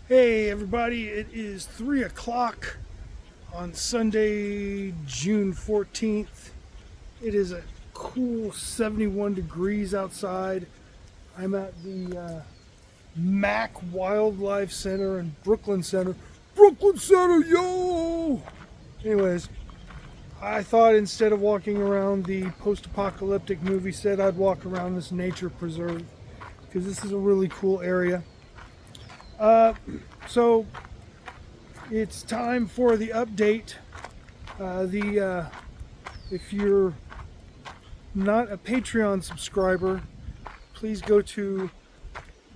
Hey everybody, it is 3 o'clock on Sunday, June 14th. It is a cool 71 degrees outside. I'm at the Mac Wildlife Center in Brooklyn Center. Brooklyn Center, yo! Anyways, I thought instead of walking around the post apocalyptic movie set, I'd walk around this nature preserve because this is a really cool area. So it's time for the update. If you're not a Patreon subscriber, please go to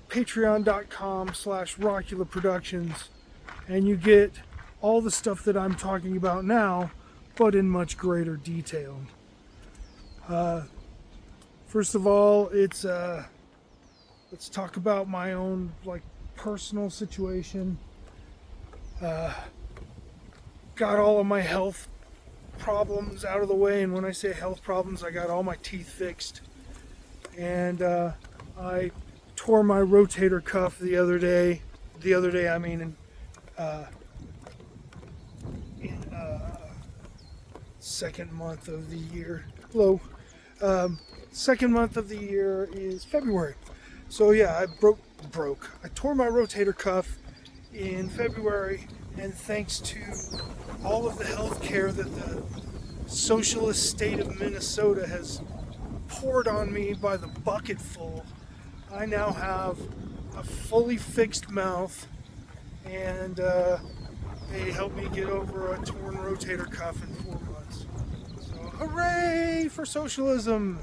patreon.com/Rockula Productions, and you get all the stuff that I'm talking about now, but in much greater detail. First of all, let's talk about my own personal situation. Got all of my health problems out of the way, and when I say health problems, I got all my teeth fixed, and I tore my rotator cuff the other day. I mean, in second month of the year. Hello. Second month of the year is February. So yeah, I tore my rotator cuff in February, and thanks to all of the health care that the socialist state of Minnesota has poured on me by the bucketful, I now have a fully fixed mouth, and they helped me get over a torn rotator cuff in 4 months. So hooray for socialism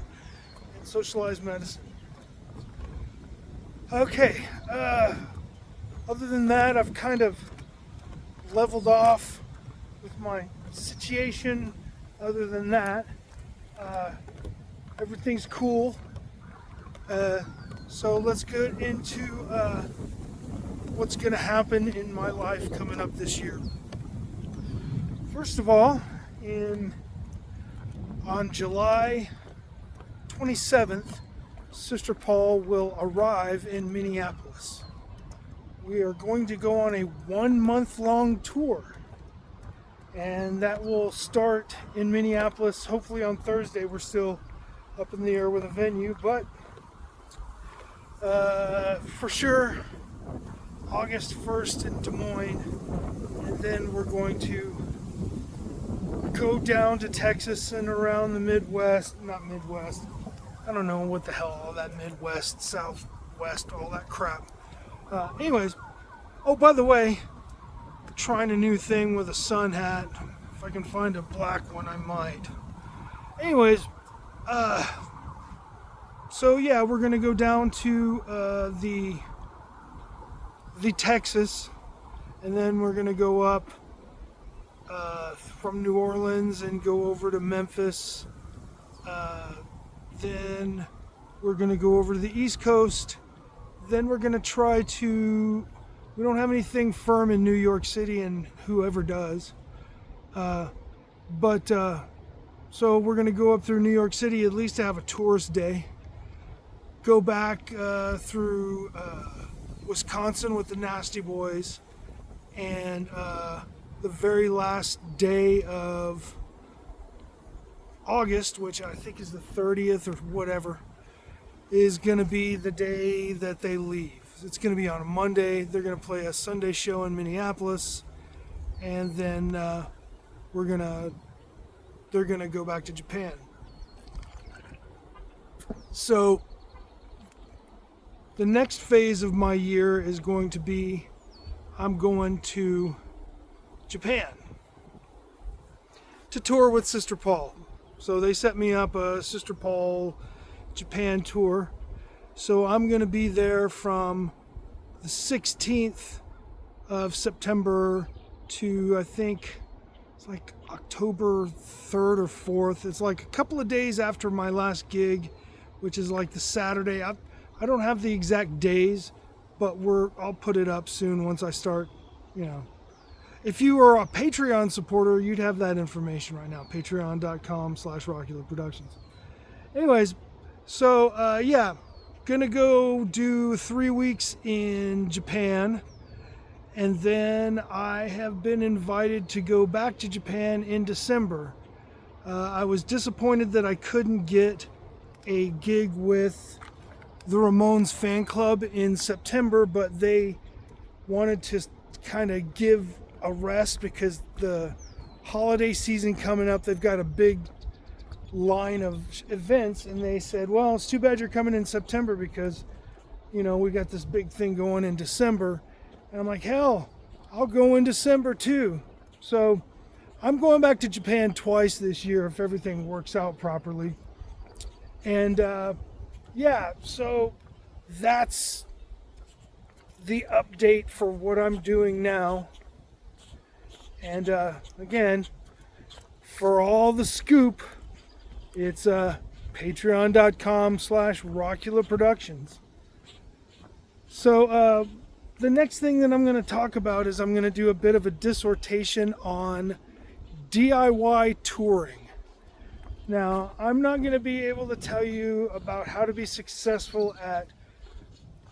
and socialized medicine. Okay, other than that, I've kind of leveled off with my situation. Other than that, everything's cool. So let's get into what's going to happen in my life coming up this year. First of all, on July 27th, Sister Paul will arrive in Minneapolis. We are going to go on a 1-month-long tour, and that will start in Minneapolis hopefully on Thursday. We're still up in the air with a venue, but for sure August 1st in Des Moines, and then we're going to go down to Texas and around the Midwest. Not Midwest, I don't know what the hell all that Midwest, Southwest, all that crap. Anyways, oh, by the way, trying a new thing with a sun hat. If I can find a black one, I might. Anyways, so yeah, we're gonna go down to the Texas, and then we're gonna go up from New Orleans and go over to Memphis. Then we're gonna go over to the East Coast. Then we're gonna try to. We don't have anything firm in New York City, and whoever does. But so we're gonna go up through New York City at least to have a tourist day. Go back through Wisconsin with the Nasty Boys, and the very last day of August, which I think is the 30th or whatever, is going to be the day that they leave. It's going to be on a Monday. They're going to play a Sunday show in Minneapolis, and then they're going to go back to Japan. So the next phase of my year is going to be I'm going to Japan to tour with Sister Paul. So they set me up a Sister Paul Japan tour. So I'm going to be there from the 16th of September to, I think, it's like October 3rd or 4th. It's like a couple of days after my last gig, which is like the Saturday. I don't have the exact days, but I'll put it up soon once I start, If you are a Patreon supporter, you'd have that information right now. Patreon.com/Rockula Productions. Anyways, so yeah, gonna go do 3 weeks in Japan, And then I have been invited to go back to Japan in December. I was disappointed that I couldn't get a gig with the Ramones fan club in September, but they wanted to kind of give a rest because the holiday season coming up, they've got a big line of events, and they said, well, it's too bad you're coming in September because, we got this big thing going in December. And I'm like, hell, I'll go in December too. So I'm going back to Japan twice this year if everything works out properly. And so that's the update for what I'm doing now. And again, for all the scoop, it's patreon.com/Rockula Productions. So the next thing that I'm going to talk about is I'm going to do a bit of a dissertation on DIY touring. Now, I'm not going to be able to tell you about how to be successful at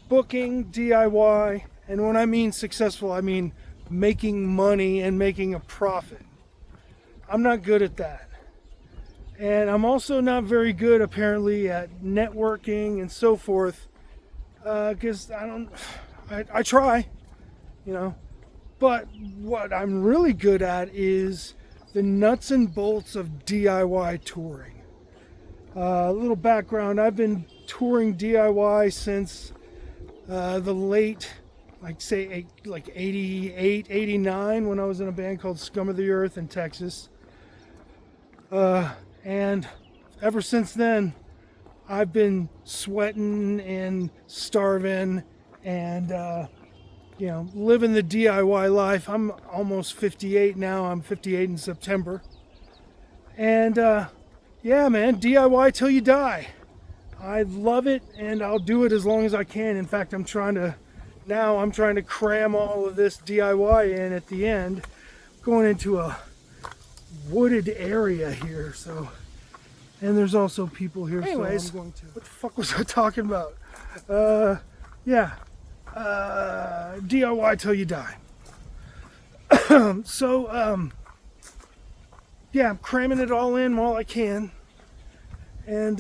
booking DIY, and when I mean successful, I mean making money and making a profit. I'm not good at that. And I'm also not very good, apparently, at networking and so forth, because I try, but what I'm really good at is the nuts and bolts of DIY touring. A little background, I've been touring DIY since the late, like 88, 89, when I was in a band called Scum of the Earth in Texas. And ever since then, I've been sweating and starving and, living the DIY life. I'm almost 58 now. I'm 58 in September. And, man, DIY till you die. I love it, and I'll do it as long as I can. In fact, I'm trying to cram all of this DIY in at the end, going into a wooded area here, so, and there's also people here. Anyways, so I'm going to, what the fuck was I talking about? DIY till you die. I'm cramming it all in while I can. And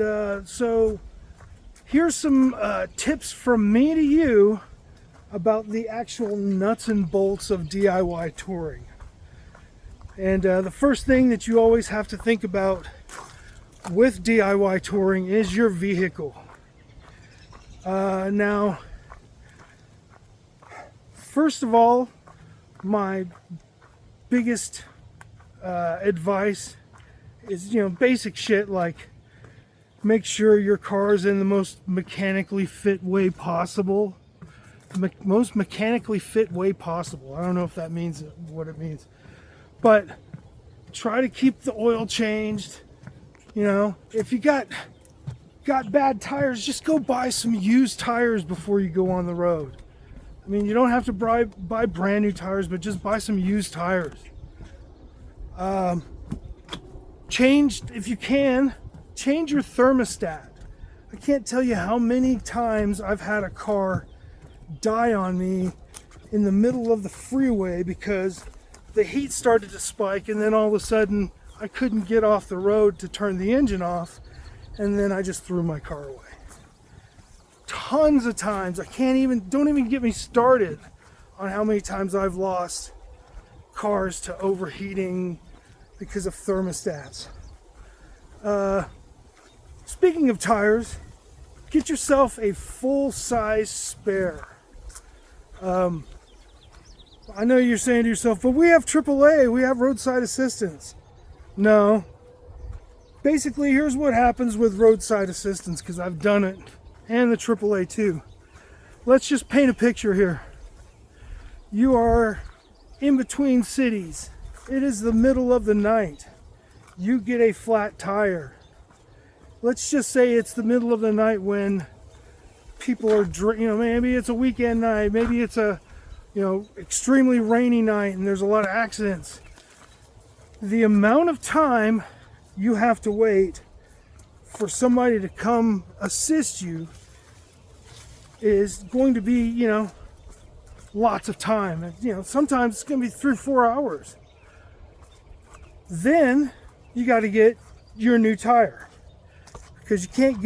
so here's some tips from me to you about the actual nuts and bolts of DIY touring. And the first thing that you always have to think about with DIY touring is your vehicle. Now, first of all, my biggest advice is, basic shit like make sure your car is in the most mechanically fit way possible. Most mechanically fit way possible. I don't know if that means what it means. But try to keep the oil changed. If you got bad tires, just go buy some used tires before you go on the road. I mean, you don't have to buy brand new tires, but just buy some used tires. If you can, change your thermostat. I can't tell you how many times I've had a car die on me in the middle of the freeway because the heat started to spike, and then all of a sudden I couldn't get off the road to turn the engine off, and then I just threw my car away. Tons of times. Don't even get me started on how many times I've lost cars to overheating because of thermostats. Speaking of tires, get yourself a full-size spare. I know you're saying to yourself, but we have AAA, we have roadside assistance. No. Basically, here's what happens with roadside assistance, because I've done it, and the AAA too. Let's just paint a picture here. You are in between cities. It is the middle of the night. You get a flat tire. Let's just say it's the middle of the night when people are, maybe it's a weekend night, maybe it's a, extremely rainy night and there's a lot of accidents. The amount of time you have to wait for somebody to come assist you is going to be, lots of time. And, you know, sometimes it's going to be 3-4 hours. Then you got to get your new tire, because you can't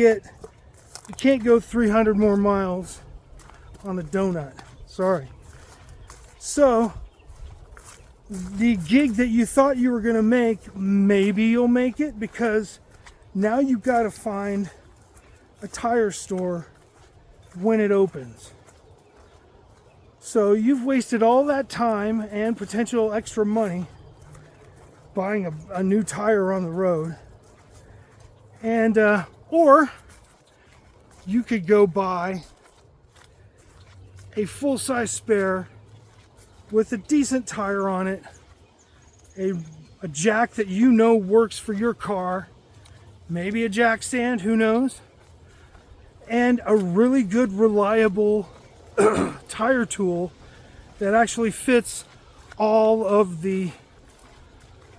go 300 more miles on a donut. Sorry. So the gig that you thought you were going to make, maybe you'll make it, because now you've got to find a tire store when it opens. So you've wasted all that time and potential extra money buying a new tire on the road. And or you could go buy a full-size spare with a decent tire on it, a jack that you know works for your car, maybe a jack stand, who knows, and a really good, reliable tire tool that actually fits all of the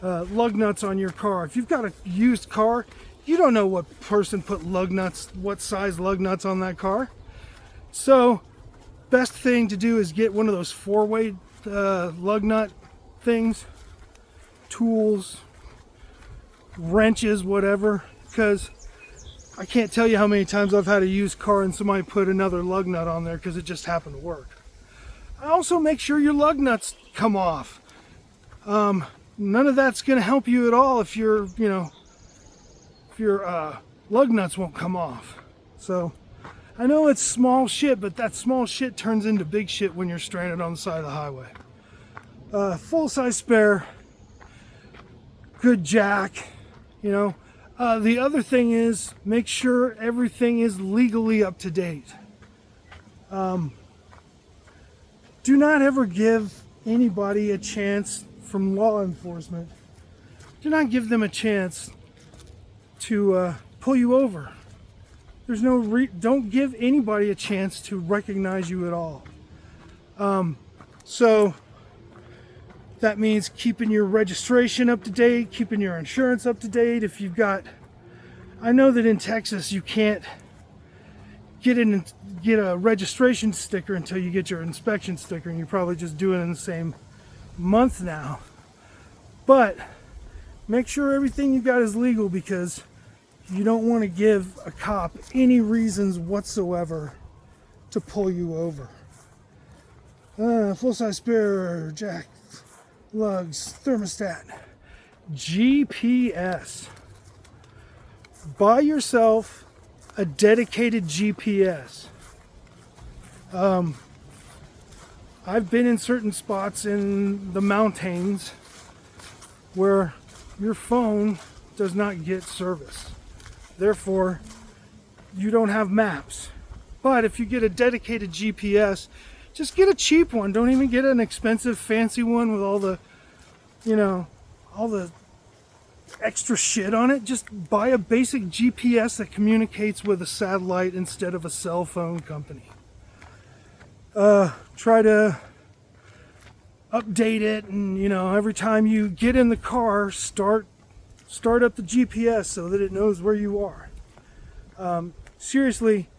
lug nuts on your car. If you've got a used car, you don't know what person put lug nuts, what size lug nuts on that car. So best thing to do is get one of those 4-way lug nut things, tools, wrenches, whatever, because I can't tell you how many times I've had a used car and somebody put another lug nut on there because it just happened to work. Also make sure your lug nuts come off. None of that's going to help you at all if your lug nuts won't come off. So I know it's small shit, but that small shit turns into big shit when you're stranded on the side of the highway. Full-size spare, good jack, you know. The other thing is, make sure everything is legally up to date. Do not ever give anybody a chance from law enforcement. Do not give them a chance to pull you over. There's don't give anybody a chance to recognize you at all. So that means keeping your registration up to date, keeping your insurance up to date. If you've got, I know that in Texas you can't get a registration sticker until you get your inspection sticker, and you probably just do it in the same month now. But make sure everything you got is legal, because you don't want to give a cop any reasons whatsoever to pull you over. Full-size spare, jack, lugs, thermostat, GPS. Buy yourself a dedicated GPS. I've been in certain spots in the mountains where your phone does not get service. Therefore, you don't have maps. But if you get a dedicated GPS, just get a cheap one. Don't even get an expensive, fancy one with all the, all the extra shit on it. Just buy a basic GPS that communicates with a satellite instead of a cell phone company. Try to update it, and every time you get in the car, start up the GPS so that it knows where you are. Seriously,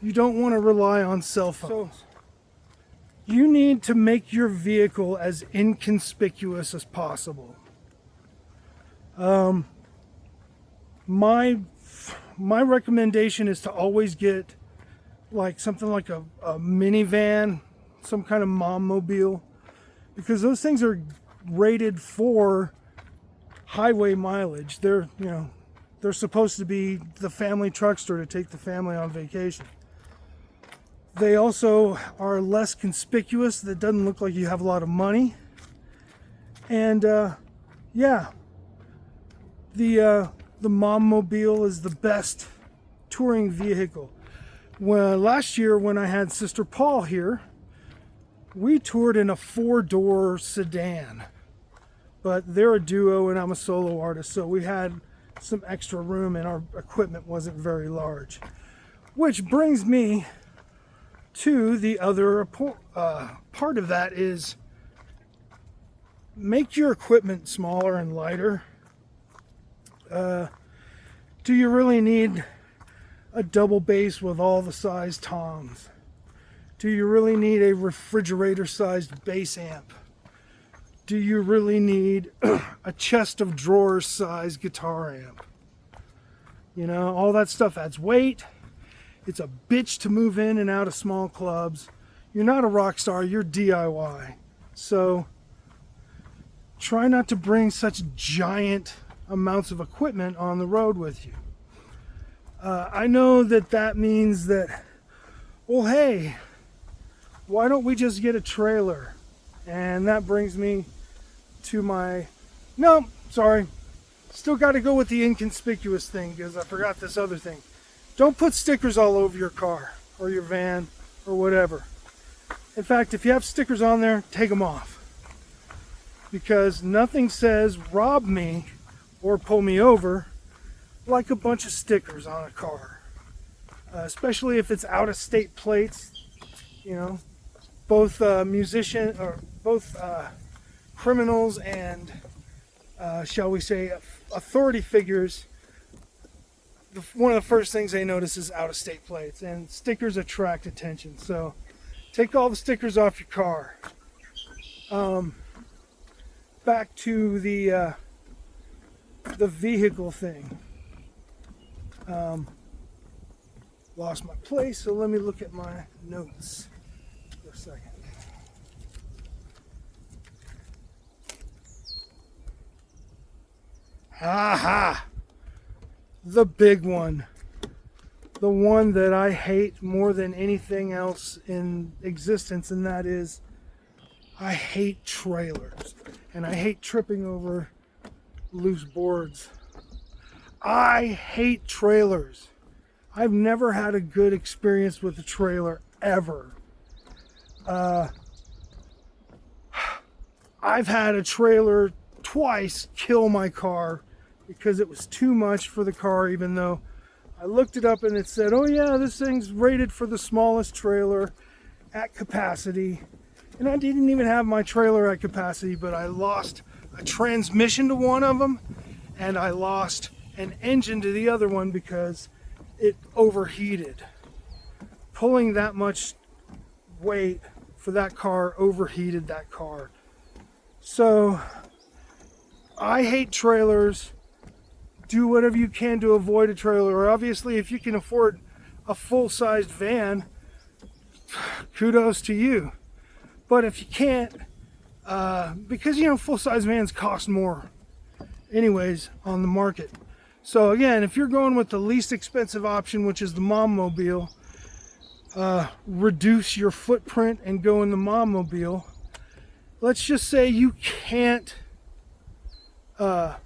you don't want to rely on cell phones. So you need to make your vehicle as inconspicuous as possible. My recommendation is to always get something like a minivan, some kind of mom mobile, because those things are rated for highway mileage. They're supposed to be the family truckster to take the family on vacation. They also are less conspicuous. That doesn't look like you have a lot of money. And the mom mobile is the best touring vehicle. Last year when I had Sister Paul here, we toured in a 4-door sedan. But they're a duo and I'm a solo artist, so we had some extra room and our equipment wasn't very large. Which brings me to the other part of that is make your equipment smaller and lighter. Do you really need a double bass with all the size toms? Do you really need a refrigerator-sized bass amp? Do you really need a chest of drawers-sized guitar amp? You know, all that stuff adds weight. It's a bitch to move in and out of small clubs. You're not a rock star, you're DIY. So try not to bring such giant amounts of equipment on the road with you. I know that means that, well, hey, why don't we just get a trailer? And that brings me to my, no, sorry, still got to go with the inconspicuous thing because I forgot this other thing. Don't put stickers all over your car or your van or whatever. In fact, if you have stickers on there, take them off. Because nothing says rob me or pull me over like a bunch of stickers on a car. Especially if it's out-of-state plates, you know. Both criminals and, shall we say, authority figures, one of the first things they notice is out-of-state plates, and stickers attract attention. So take all the stickers off your car. Back to the vehicle thing. Lost my place, so let me look at my notes for a second. Aha! The big one. The one that I hate more than anything else in existence, and that is I hate trailers. And I hate tripping over loose boards. I hate trailers. I've never had a good experience with a trailer, ever. I've had a trailer twice kill my car because it was too much for the car, even though I looked it up and it said, oh yeah, this thing's rated for the smallest trailer at capacity. And I didn't even have my trailer at capacity, but I lost a transmission to one of them, and I lost an engine to the other one because it overheated. Pulling that much weight for that car overheated that car. So I hate trailers. Do whatever you can to avoid a trailer. Obviously, if you can afford a full-sized van, kudos to you. But if you can't, because, you know, full-size vans cost more anyways on the market. So again, if you're going with the least expensive option, which is the Mom-mobile, reduce your footprint and go in the Mom-mobile. Let's just say you can't, you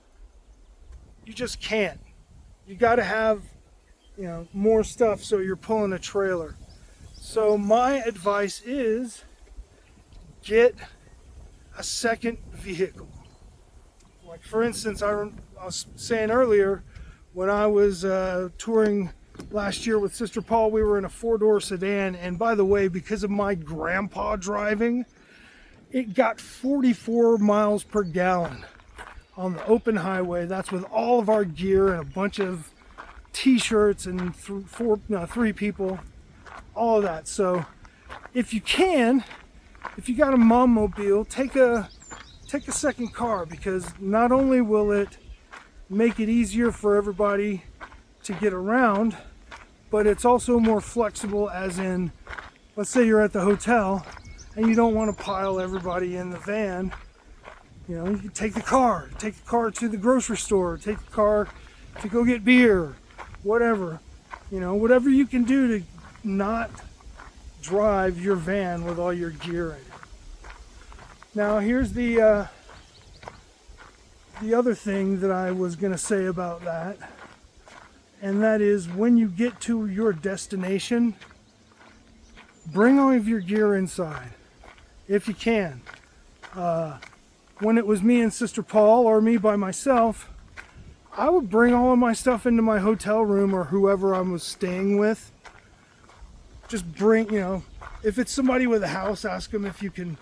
just can't. You got to have, you know, more stuff so you're pulling a trailer. So my advice is get a second vehicle. Like for instance, I was saying earlier, when I was touring last year with Sister Paul, we were in a 4-door sedan, and by the way, because of my grandpa driving, it got 44 miles per gallon on the open highway. That's with all of our gear and a bunch of t-shirts and 3 people, all of that. So if you can, if you got a Mom-mobile, take a second car, because not only will it make it easier for everybody to get around, but it's also more flexible, as in, let's say you're at the hotel and you don't want to pile everybody in the van. You know, you can take the car to the grocery store, take the car to go get beer, whatever. You know, whatever you can do to not drive your van with all your gear in it. Now here's the other thing that I was going to say about that, and that is, when you get to your destination, bring all of your gear inside if you can. When it was me and Sister Paul, or me by myself, I would bring all of my stuff into my hotel room, or whoever I was staying with. Just bring, you know, if it's somebody with a house, ask them if you can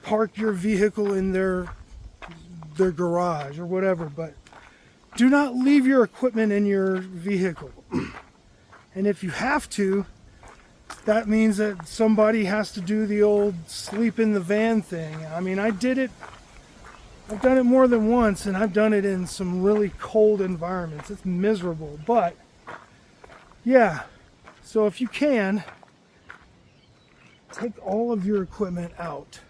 park your vehicle in their garage or whatever, but do not leave your equipment in your vehicle. And if you have to, that means that somebody has to do the old sleep in the van thing. I mean, I've done it more than once, and I've done it in some really cold environments. It's miserable, but yeah. So if you can, take all of your equipment out.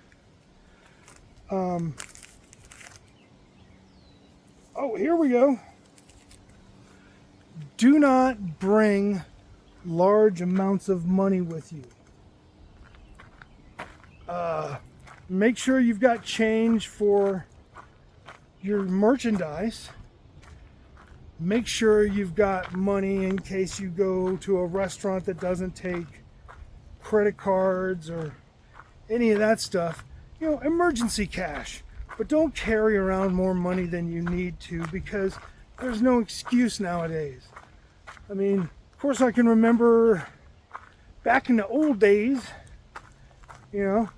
Oh, here we go. Do not bring large amounts of money with you. Make sure you've got change for your merchandise. Make sure you've got money in case you go to a restaurant that doesn't take credit cards or any of that stuff. You know, emergency cash. But don't carry around more money than you need to, because there's no excuse nowadays. I mean, of course I can remember back in the old days, you know,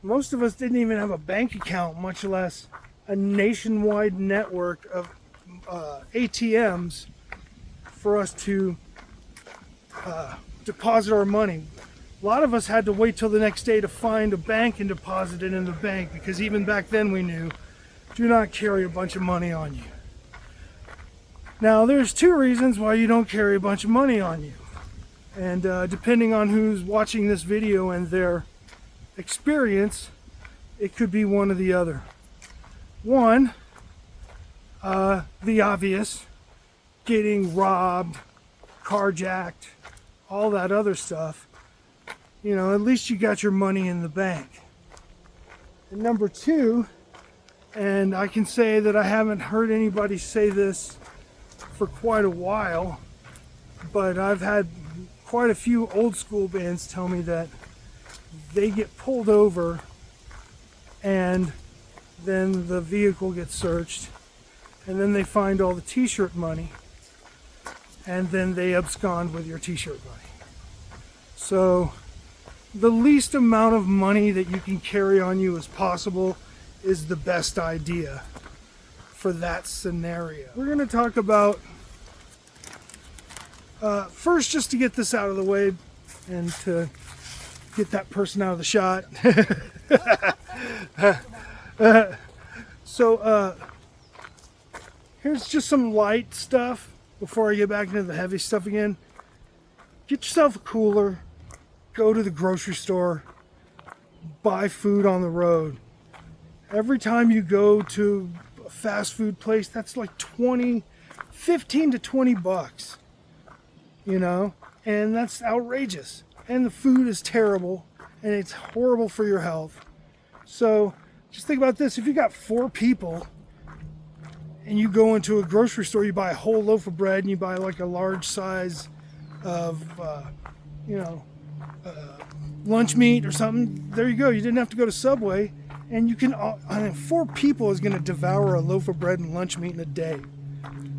most of us didn't even have a bank account, much less a nationwide network of ATMs for us to deposit our money. A lot of us had to wait till the next day to find a bank and deposit it in the bank, because even back then we knew, do not carry a bunch of money on you. Now, there's two reasons why you don't carry a bunch of money on you. And depending on who's watching this video and their experience, it could be one or the other. One, the obvious, getting robbed, carjacked, all that other stuff. You know, at least you got your money in the bank. And number two, and I can say that I haven't heard anybody say this for quite a while, but I've had quite a few old school bands tell me that they get pulled over and then the vehicle gets searched, and then they find all the t-shirt money, and then they abscond with your t-shirt money. So the least amount of money that you can carry on you as possible is the best idea for that scenario. We're going to talk about, first, just to get this out of the way and to get that person out of the shot. So here's just some light stuff before I get back into the heavy stuff again. Get yourself a cooler. Go to the grocery store, buy food on the road. Every time you go to a fast food place, that's like 15 to 20 bucks, you know, and that's outrageous. And the food is terrible, and it's horrible for your health. So just think about this. If you got 4 people and you go into a grocery store, you buy a whole loaf of bread and you buy like a large size of, lunch meat or something, there you go. You didn't have to go to Subway, and you can, 4 people is going to devour a loaf of bread and lunch meat in a day.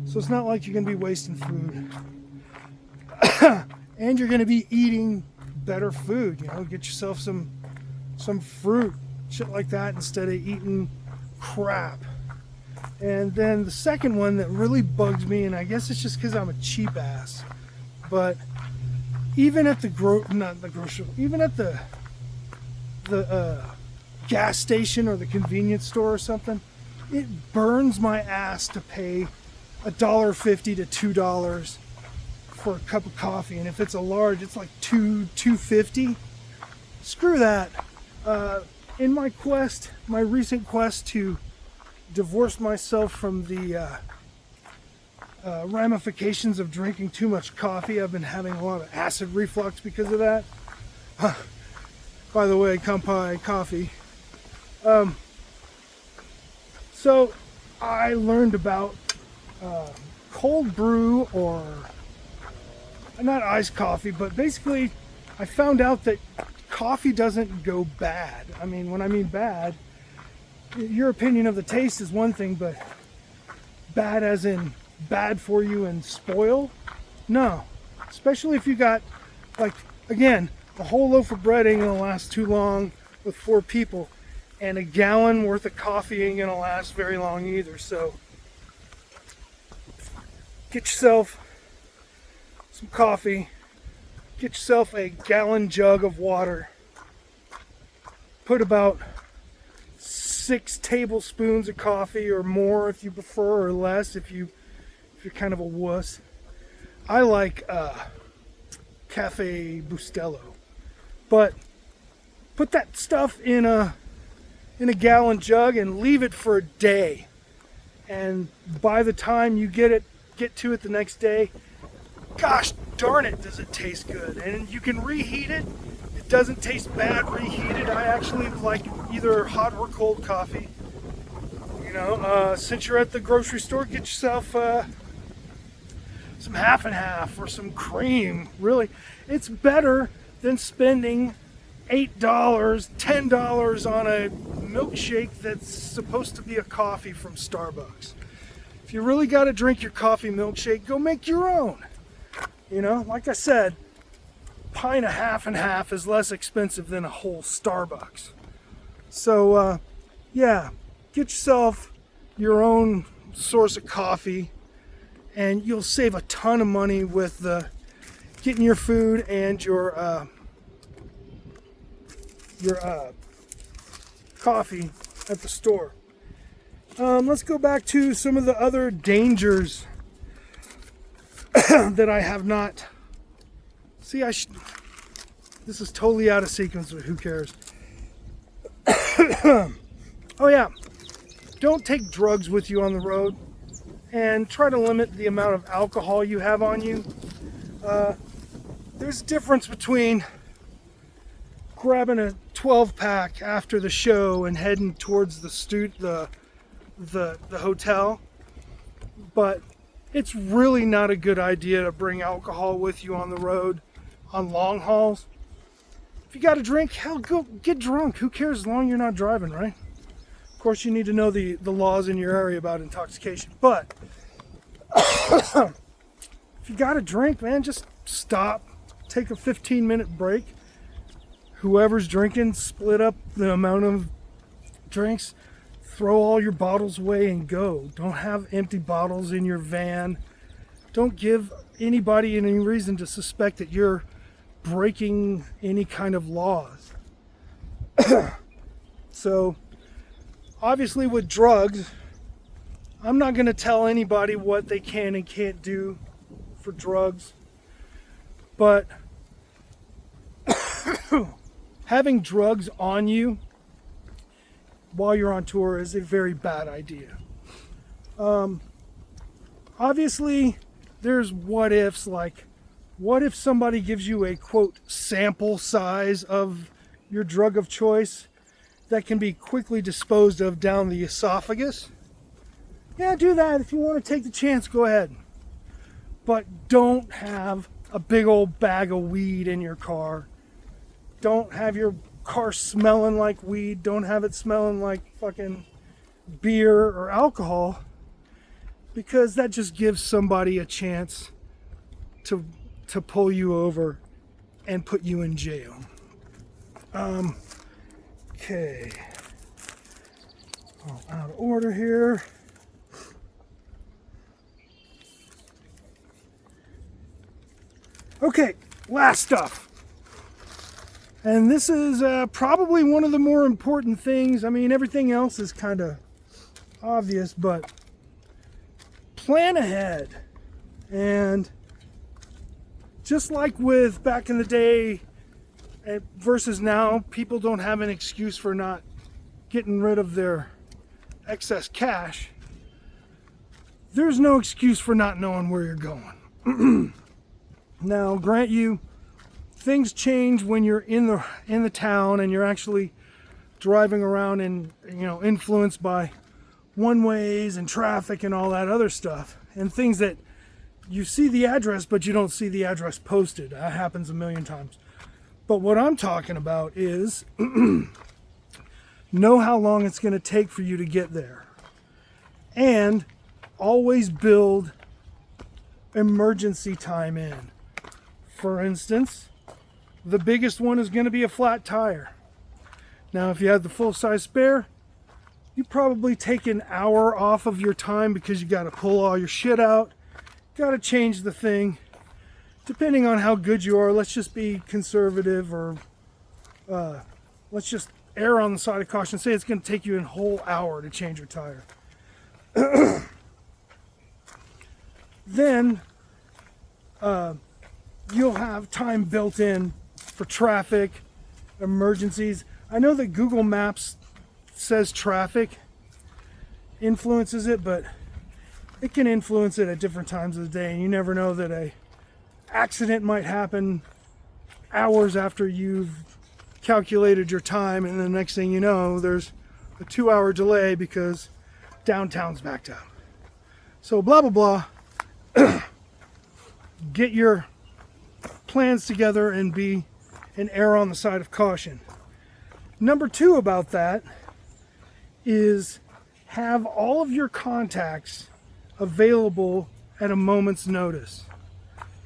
So it's not like you're going to be wasting food. And you're going to be eating better food, you know, get yourself some fruit, shit like that, instead of eating crap. And then the second one that really bugs me, and I guess it's just because I'm a cheap ass, but even at the gas station or the convenience store or something, it burns my ass to pay $1.50 to $2 for a cup of coffee, and if it's a large, it's like $2.50. Screw that. In my recent quest to divorce myself from the ramifications of drinking too much coffee, I've been having a lot of acid reflux because of that. By the way, kampai coffee. So I learned about cold brew, or not iced coffee, but basically I found out that coffee doesn't go bad. I mean, when I mean bad, your opinion of the taste is one thing, but bad as in bad for you and spoil? No. Especially if you got, like, again, a whole loaf of bread ain't gonna last too long with 4 people, and a gallon worth of coffee ain't gonna last very long either. So get yourself some coffee, get yourself a gallon jug of water. Put about 6 tablespoons of coffee or more if you prefer, or less if you're kind of a wuss. I like Cafe Bustelo, but put that stuff in a gallon jug and leave it for a day. And by the time you get to it the next day, gosh darn it, does it taste good. And you can reheat it. It doesn't taste bad reheated. I actually like either hot or cold coffee. Since you're at the grocery store, get yourself some half and half or some cream. Really, it's better than spending $8, $10 on a milkshake that's supposed to be a coffee from Starbucks. If you really got to drink your coffee milkshake, go make your own. Like I said, a pint of half and half is less expensive than a whole Starbucks. So, get yourself your own source of coffee, and you'll save a ton of money with getting your food and your coffee at the store. Let's go back to some of the other dangers that I have not. See, this is totally out of sequence, but who cares? Oh yeah, don't take drugs with you on the road, and try to limit the amount of alcohol you have on you. There's a difference between grabbing a 12-pack after the show and heading towards the hotel, but it's really not a good idea to bring alcohol with you on the road on long hauls. If you got a drink, hell, go get drunk. Who cares as long as you're not driving, right? Of course, you need to know the laws in your area about intoxication, but if you got a drink, man, just stop, take a 15-minute break. Whoever's drinking, split up the amount of drinks, throw all your bottles away and go. Don't have empty bottles in your van. Don't give anybody any reason to suspect that you're breaking any kind of laws. So, obviously with drugs, I'm not going to tell anybody what they can and can't do for drugs, but having drugs on you while you're on tour is a very bad idea. Obviously, there's what ifs, like what if somebody gives you a quote sample size of your drug of choice that can be quickly disposed of down the esophagus? Yeah, do that. If you want to take the chance, go ahead. But don't have a big old bag of weed in your car. Don't have your car smelling like weed. Don't have it smelling like fucking beer or alcohol, because that just gives somebody a chance to pull you over and put you in jail. Okay. All out of order here. Okay, last stuff. And this is probably one of the more important things. I mean, everything else is kind of obvious, but plan ahead. And just like with back in the day versus now, people don't have an excuse for not getting rid of their excess cash. There's no excuse for not knowing where you're going. Now, grant you, things change when you're in the town and you're actually driving around and influenced by one-ways and traffic and all that other stuff, and things that you see the address but you don't see the address posted. That happens a million times. But what I'm talking about is know how long it's going to take for you to get there, and always build emergency time in. For instance, the biggest one is going to be a flat tire. Now, if you have the full-size spare, you probably take an hour off of your time because you got to pull all your shit out, got to change the thing, depending on how good you are, let's just be conservative, or let's just err on the side of caution. Say it's going to take you a whole hour to change your tire. Then you'll have time built in for traffic, emergencies. I know that Google Maps says traffic influences it, but it can influence it at different times of the day, and you never know that a accident might happen hours after you've calculated your time, and the next thing you know, there's a 2-hour delay because downtown's backed up. So blah blah blah. Get your plans together and be an err on the side of caution. Number 2 about that is have all of your contacts available at a moment's notice,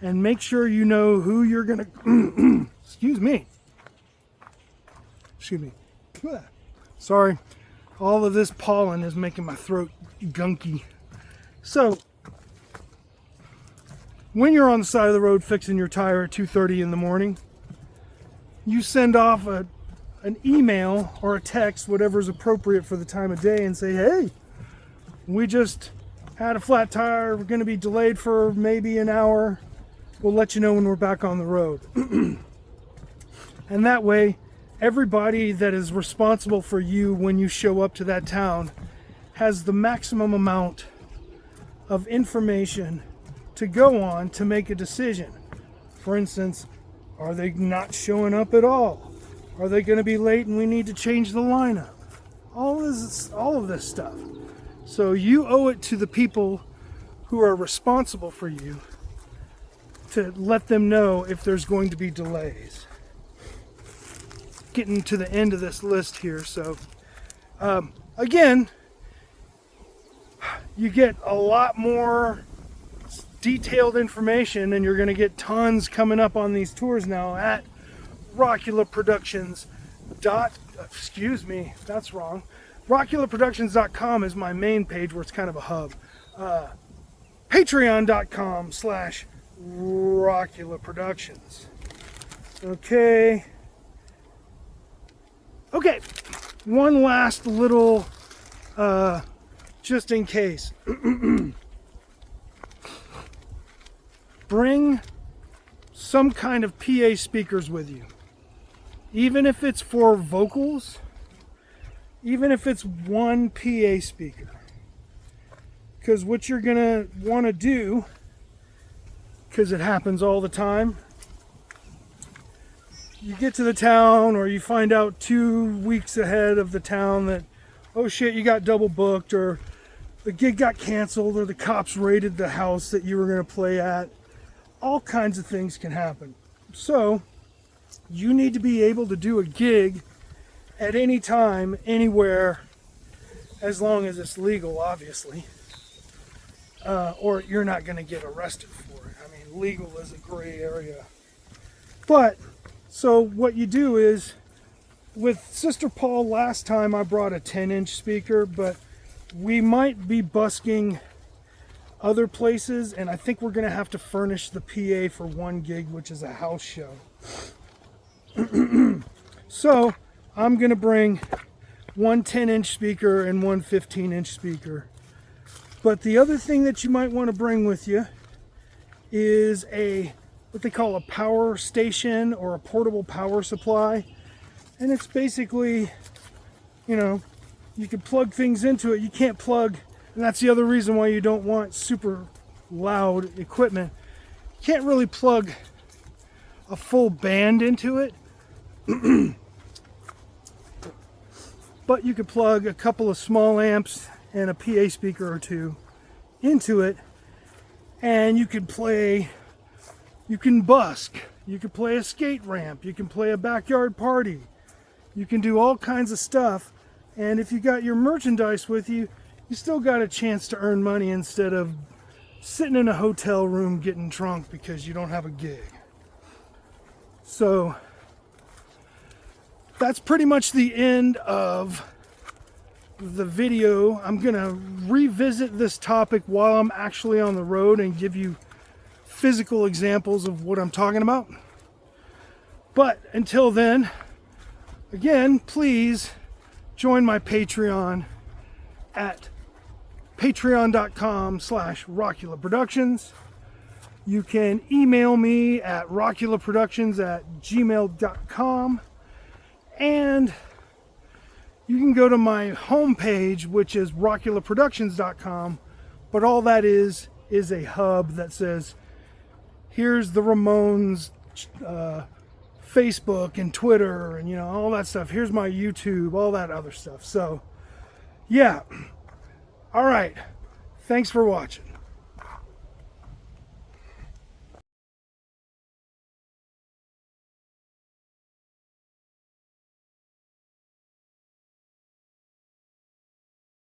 and make sure you know who you're gonna excuse me, sorry, all of this pollen is making my throat gunky. So when you're on the side of the road fixing your tire at 2:30 in the morning, you send off an email or a text, whatever's appropriate for the time of day, and say, hey, we just had a flat tire, we're going to be delayed for maybe an hour, we'll let you know when we're back on the road. And that way, everybody that is responsible for you when you show up to that town has the maximum amount of information to go on to make a decision. For instance, are they not showing up at all? Are they going to be late and we need to change the lineup? All of this stuff. So you owe it to the people who are responsible for you to let them know if there's going to be delays. Getting to the end of this list here, so again, you get a lot more detailed information, and you're going to get tons coming up on these tours now at Rockula Productions. RockulaProductions.com is my main page where it's kind of a hub. Patreon.com/Rockula Productions. Okay, one last little just in case. Bring some kind of PA speakers with you. Even if it's for vocals, even if it's one PA speaker. Because what you're going to want to do, because it happens all the time, you get to the town, or you find out 2 weeks ahead of the town that, oh shit, you got double booked, or the gig got canceled, or the cops raided the house that you were going to play at. All kinds of things can happen. So you need to be able to do a gig at any time, anywhere, as long as it's legal, obviously, or you're not going to get arrested for it. I mean, legal is a gray area. But so what you do is, with Sister Paul last time I brought a 10-inch speaker, but we might be busking other places, and I think we're going to have to furnish the PA for one gig, which is a house show. So I'm going to bring one 10-inch speaker and one 15-inch speaker. But the other thing that you might want to bring with you is what they call a power station, or a portable power supply. And it's basically, you could plug things into it. You can't plug, and that's the other reason why you don't want super loud equipment. You can't really plug a full band into it. But you could plug a couple of small amps and a PA speaker or two into it, and you can busk, you can play a skate ramp, you can play a backyard party, you can do all kinds of stuff. And if you got your merchandise with you, you still got a chance to earn money instead of sitting in a hotel room getting drunk because you don't have a gig. So that's pretty much the end of the video. I'm gonna revisit this topic while I'm actually on the road and give you physical examples of what I'm talking about. But until then, again, please join my Patreon at patreon.com/Rockula Productions. You can email me at rockulaproductions@gmail.com. And you can go to my homepage, which is rockulaproductions.com. But all that is a hub that says, here's the Ramones Facebook and Twitter and, all that stuff. Here's my YouTube, all that other stuff. So, yeah. All right. Thanks for watching.